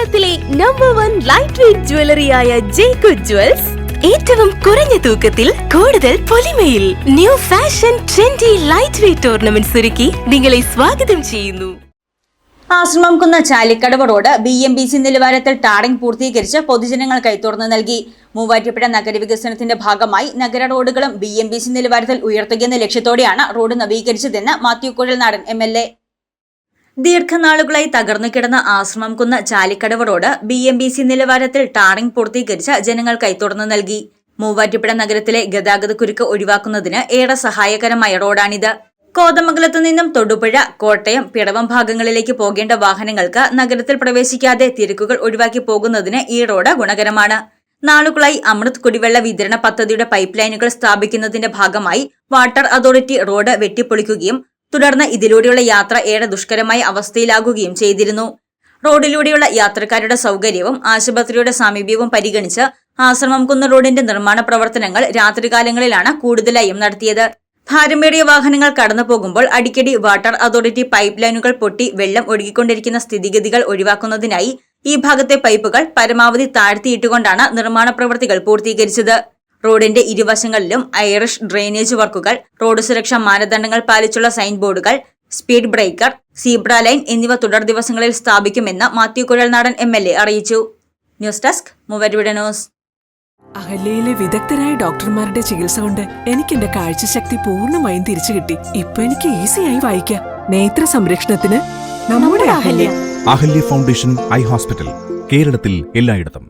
കേരളത്തിലെ number 1 light weight ജ്വല്ലറിയായ Jekku jewels ഏറ്റവും കുറഞ്ഞ തൂക്കത്തിൽ കൂടുതൽ പൊലിമയിൽ new fashion trendy light weight ornaments ഒരുക്കി നിങ്ങളെ സ്വാഗതം ചെയ്യുന്നു. ആശ്രമംകുന്ന് ചാലിക്കടവ് റോഡ് BMBC നിലവാരത്തിൽ ടാറിംഗ് പൂർത്തീകരിച്ച് പൊതുജനങ്ങൾക്കായി തുറന്നു നൽകി. മൂവാറ്റുപുഴ നഗരവികസനത്തിന്റെ ഭാഗമായി നഗര റോഡുകളും BMBC നിലവാരത്തിൽ ഉയർത്തുകയെന്ന ലക്ഷ്യത്തോടെയാണ് റോഡ് നവീകരിച്ചതെന്ന് മാത്യു കുഴൽനാടൻ MLA. ദീർഘനാളുകളായി തകർന്നു കിടന്ന ആശ്രമംകുന്ന് ചാലിക്കടവ് റോഡ് BMBC നിലവാരത്തിൽ ടാറിംഗ് പൂർത്തീകരിച്ച് ജനങ്ങൾക്കായി തുറന്നു നൽകി. മൂവാറ്റുപുഴ നഗരത്തിലെ ഗതാഗതക്കുരുക്ക് ഒഴിവാക്കുന്നതിന് ഏറെ സഹായകരമായ റോഡാണിത്. കോതമംഗലത്തു നിന്നും തൊടുപുഴ, കോട്ടയം, പിറവം ഭാഗങ്ങളിലേക്ക് പോകേണ്ട വാഹനങ്ങൾക്ക് നഗരത്തിൽ പ്രവേശിക്കാതെ തിരക്കുകൾ ഒഴിവാക്കി പോകുന്നതിന് ഈ റോഡ് ഗുണകരമാണ്. നാളുകളായി അമൃത് കുടിവെള്ള വിതരണ പദ്ധതിയുടെ പൈപ്പ് ലൈനുകൾ സ്ഥാപിക്കുന്നതിന്റെ ഭാഗമായി വാട്ടർ അതോറിറ്റി റോഡ് വെട്ടിപ്പൊളിക്കുകയും തുടർന്ന് ഇതിലൂടെയുള്ള യാത്ര ഏറെ ദുഷ്കരമായ അവസ്ഥയിലാകുകയും ചെയ്തിരുന്നു. റോഡിലൂടെയുള്ള യാത്രക്കാരുടെ സൗകര്യവും ആശുപത്രിയുടെ സമീപവും പരിഗണിച്ച് ആശ്രമംകുന്ന് റോഡിന്റെ നിർമ്മാണ പ്രവർത്തനങ്ങൾ രാത്രികാലങ്ങളിലാണ് കൂടുതലായും നടത്തിയത്. ഭാരമേറിയ വാഹനങ്ങൾ കടന്നു പോകുമ്പോൾ അടിക്കടി വാട്ടർ അതോറിറ്റി പൈപ്പ് ലൈനുകൾ പൊട്ടി വെള്ളം ഒഴുകിക്കൊണ്ടിരിക്കുന്ന സ്ഥിതിഗതികൾ ഒഴിവാക്കുന്നതിനായി ഈ ഭാഗത്തെ പൈപ്പുകൾ പരമാവധി താഴ്ത്തിയിട്ടുകൊണ്ടാണ് നിർമ്മാണ പ്രവൃത്തികൾ പൂർത്തീകരിച്ചത്. റോഡിന്റെ ഇരുവശങ്ങളിലും ഐറിഷ് ഡ്രെയിനേജ് വർക്കുകൾ, റോഡ് സുരക്ഷാ മാനദണ്ഡങ്ങൾ പാലിച്ചുള്ള സൈൻ ബോർഡുകൾ, സ്പീഡ് ബ്രേക്കർ, സീബ്ര ലൈൻ എന്നിവ തുടർ ദിവസങ്ങളിൽ സ്ഥാപിക്കുമെന്ന് മാത്യു കുഴൽനാടൻ MLA അറിയിച്ചു. News desk Muvattupuzha news. അഹല്യയിലെ വിദഗ്ധരായ ഡോക്ടർമാരുടെ ചികിത്സ കൊണ്ട് എനിക്ക് എന്റെ കാഴ്ചശക്തി പൂർണ്ണമായും തിരിച്ചു കിട്ടി. ഇപ്പൊ എനിക്ക് ഈസിയായി വായിക്കാം. നേത്ര സംരക്ഷണത്തിന് നമ്മുടെ Ahalya. Ahalya foundation eye hospital, കേരളത്തിൽ എല്ലായിടത്തും.